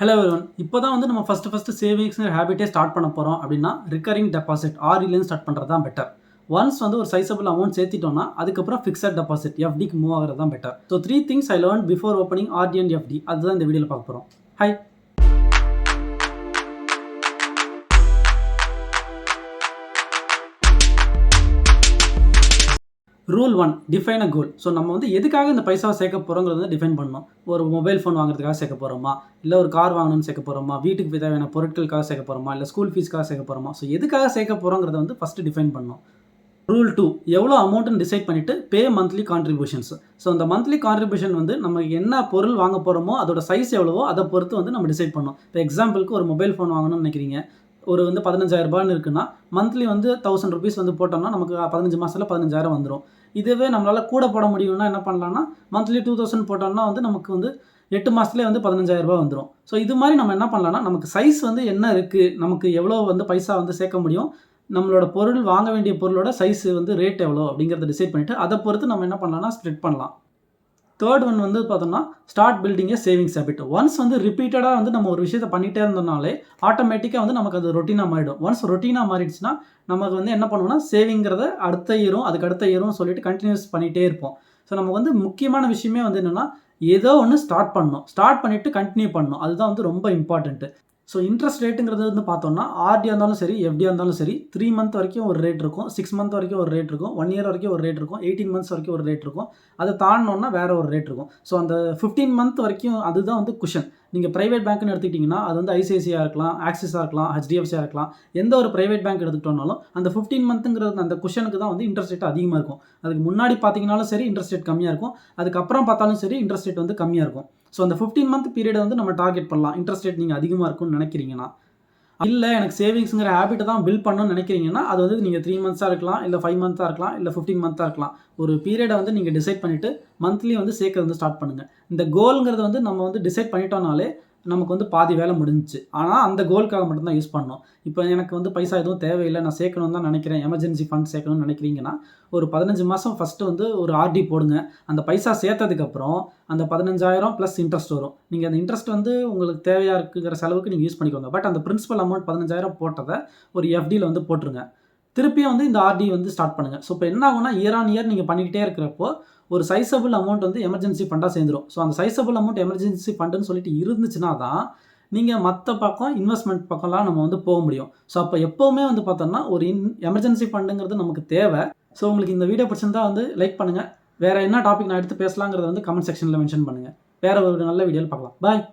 Hello everyone. இப்போ தான் வந்து நம்ம ஃபஸ்ட்டு சேவிங்ஸ்ங்கிற ஹேபிட்டே ஸ்டார்ட் பண்ண போகிறோம் அப்படின்னா ரிகரிங் டெபாசிட் ஆர்டிலேருந்து ஸ்டார்ட் பண்ணுறது தான் பெட்டர். ஒன்ஸ் வந்து ஒரு சைஸபிள் அமௌண்ட் சேர்த்திட்டோம்னா அதுக்கப்புறம் ஃபிக்ஸட் டெபாசிட் எஃப்டிக்கு மூவ் ஆகிறது தான் better. So 3 things I learn before opening RD and FD அதுதான் இந்த வீடியோவில் பார்க்க போகிறோம். Hi. Rule 1 define a goal. So நம்ம வந்து எதுக்காக இந்த பைசாவை சேர்க்க போகிறோங்கிறது வந்து டிஃபைன் பண்ணணும். ஒரு மொபைல் ஃபோன் வாங்குறதுக்காக சேர்க்க போகிறோமா, இல்லை ஒரு கார் வாங்கணும்னு சேர்க்க போகிறோமா, வீட்டுக்கு தேவையான பொருட்களுக்காக சேர்க்க போகிறோமா, இல்லை ஸ்கூல் ஃபீஸ்க்காக சேர்க்க போகிறோமா. ஸோ எதுக்காக சேர்க்க போகிறோங்கிறத வந்து ஃபஸ்ட்டு டிஃபைன் பண்ணணும். ரூல் 2 எவ்வளோ அமௌண்ட்டுன்னு டிசைட் பண்ணிவிட்டு பே மந்த்லி கான்ட்ரிபியூஷன்ஸ். ஸோ அந்த மந்த்லி கான்ட்ரிபியூஷன் வந்து நம்ம என்ன பொருள் வாங்க போகிறோமோ அதோட சைஸ் எவ்வளவோ அதை பொறுத்து வந்து நம்ம டிசைட் பண்ணணும். இப்போ எக்ஸாம்பிளுக்கு ஒரு மொபைல் ஃபோன் வாங்கணும்னு நினைக்கிறீங்க, ஒரு வந்து 15,000 இருக்குன்னா மந்த்லி வந்து 1000 ருபீஸ் வந்து போட்டோம்னா நமக்கு 15 மாதத்தில் 15,000 வந்துடும். இதுவே நம்மளால் கூட போட முடியும்னா என்ன பண்ணலாம்னா மந்த்லி 2000 போட்டோம்னா வந்து நமக்கு வந்து 8 மாதத்துலேயே வந்து 15,000 வந்துடும். ஸோ இது மாதிரி நம்ம என்ன பண்ணலாம்னா நமக்கு சைஸ் வந்து என்ன இருக்குது, நமக்கு எவ்வளோ வந்து பைசா வந்து சேர்க்க முடியும், நம்மளோட பொருள் வாங்க வேண்டிய பொருளோட சைஸ் வந்து ரேட் எவ்வளோ அப்படிங்கிறத டிசைட் பண்ணிவிட்டு அதை பொறுத்து நம்ம என்ன பண்ணலாம்னா ஸ்ப்ளிட் பண்ணலாம். தேர்ட் ஒன் வந்து பார்த்தோம்னா ஸ்டார்ட் பில்டிங் ஏ சேவிங்ஸ் ஹேபிட். ஒன்ஸ் வந்து ரிப்பீட்டடாக வந்து நம்ம ஒரு விஷயத்தை பண்ணிகிட்டே இருந்தோம்னாலே ஆட்டோமேட்டிக்காக வந்து நமக்கு அது ரொட்டீனாக மாறிடும். ஒன்ஸ் ரொட்டீனாக மாறிடுச்சுன்னா நமக்கு வந்து என்ன பண்ணுவோம்னா சேவிங்கிறத அடுத்த இயரும் அதுக்கு அடுத்த இயரும் சொல்லிட்டு கண்டினியூஸ் பண்ணிகிட்டே இருப்போம். ஸோ நம்ம வந்து முக்கியமான விஷயமே வந்து என்னென்னா ஏதோ ஒன்று ஸ்டார்ட் பண்ணணும், ஸ்டார்ட் பண்ணிவிட்டு கண்டினியூ பண்ணணும். அதுதான் வந்து ரொம்ப இம்பார்ட்டன்ட்டு. ஸோ இன்ட்ரெஸ்ட் ரேட்டுங்கிறது வந்து பார்த்தோம்னா ஆர்டியாக இருந்தாலும் சரி எஃப்டியாக இருந்தாலும் சரி 3 மந்த் வரைக்கும் ஒரு ரேட் இருக்கும், 6 மந்த் வரைக்கும் ஒரு ரேட் இருக்கும், 1 இயர் வரைக்கும் ஒரு ரேட் இருக்கும், 18 மந்த்ஸ் வரைக்கும் ஒரு ரேட் இருக்கும், அதை தாண்டினோன்னா வேறு ஒரு ரேட் இருக்கும். ஸோ அந்த 15 மந்த் வரைக்கும் அதுதான் வந்து குஷன். நீங்கள் ப்ரைவேட் பேங்க்னு எடுத்துக்கிட்டிங்கன்னா அது வந்து ஐசிஐசியாக இருக்கலாம், ஆக்சிஸாக இருக்கலாம், ஹெச்டிஎஃப்சியாக இருக்கலாம். எந்த ஒரு ப்ரைவேட் பேங்க் எடுத்துக்கிட்டோம்னாலும் அந்த 15 மந்த்துங்கிறது அந்த குஷனுக்கு தான் வந்து இன்ட்ரெஸ்ட் ரேட் அதிகமாக இருக்கும். அதுக்கு முன்னாடி பார்த்தீங்கனாலும் சரி இன்ட்ரெஸ்ட் ரேட் கம்மியாக இருக்கும், அதுக்கப்புறம் பார்த்தாலும் சரி இன்ட்ரெஸ்ட் ரேட் வந்து கம்மியாக இருக்கும். ஸோ அந்த 15 மந்த் பீரியடை வந்து நம்ம டார்கெட் பண்ணலாம். இன்ட்ரெஸ்ட் ரேட் நீங்கள் அதிகமாக இருக்கும்னு நினைக்கிறீங்கன்னா, இல்லை எனக்கு சேவிங்ஸுங்கிற ஹேபிட்டை தான் பில்ட் பண்ணணும்னு நினைக்கிறீங்கன்னா அது வந்து நீங்கள் 3 மந்த்ஸாக இருக்கலாம், இல்லை 5 மந்த்தாக இருக்கலாம், இல்லை 15 மந்த்தாக இருக்கலாம். ஒரு பீரியடை வந்து நீங்கள் டிசைட் பண்ணிவிட்டு மந்த்லி வந்து சேர்க்க வந்து ஸ்டார்ட் பண்ணுங்கள். இந்த கோலுங்கிறது வந்து நம்ம வந்து டிசைட் பண்ணிட்டோம்னாலே நமக்கு வந்து பாதி வேலை முடிஞ்சிச்சு. ஆனால் அந்த கோலுக்காக மட்டும்தான் யூஸ் பண்ணணும். இப்போ எனக்கு வந்து பைசா எதுவும் தேவையில்லை, நான் சேர்க்கணும்னு தான் நினைக்கிறேன், எமர்ஜென்சி ஃபண்ட் சேர்க்கணும்னு நினைக்கிறீங்கன்னா ஒரு 15 மாதம் ஃபஸ்ட்டு வந்து ஒரு ஆர்டி போடுங்க. அந்த பைசா சேர்த்ததுக்கப்புறம் அந்த 15,000 ப்ளஸ் இன்ட்ரெஸ்ட் வரும். நீங்கள் அந்த இன்ட்ரெஸ்ட் வந்து உங்களுக்கு தேவையாக இருக்குங்கிற செலவுக்கு நீங்கள் யூஸ் பண்ணிக்கோங்க. பட் அந்த பிரின்சிபல் அமௌண்ட் 15,000 போட்டதை ஒரு எஃப்டியில் வந்து போட்டுருங்க. திருப்பியும் வந்து இந்த ஆர்டி வந்து ஸ்டார்ட் பண்ணுங்கள். ஸோ இப்போ என்ன ஆகும்னா இயர் ஆன் இயர் நீங்கள் பண்ணிக்கிட்டே இருக்கிறப்போ ஒரு சைஸபிள் அமௌண்ட் வந்து எமர்ஜென்சி ஃபண்டாக சேர்ந்துடும். ஸோ அந்த சைஸபிள் அமௌண்ட் எமர்ஜென்சி ஃபண்டுன்னு சொல்லிட்டு இருந்துச்சுன்னா தான் நீங்கள் மற்ற பக்கம் இன்வெஸ்ட்மெண்ட் பக்கம்லாம் நம்ம வந்து போக முடியும். ஸோ அப்போ எப்போவுமே வந்து பார்த்தோம்னா ஒரு எமர்ஜென்சி ஃபண்டுங்கிறது நமக்கு தேவை. ஸோ உங்களுக்கு இந்த வீடியோ பிடிச்சிருந்தா வந்து லைக் பண்ணுங்கள். வேறு என்ன டாபிக் நான் எடுத்து பேசலாங்கிறத வந்து கமெண்ட் செக்ஷனில் மென்ஷன் பண்ணுங்கள். வேறு ஒரு நல்ல வீடியோவில் பார்க்கலாம். பாய்.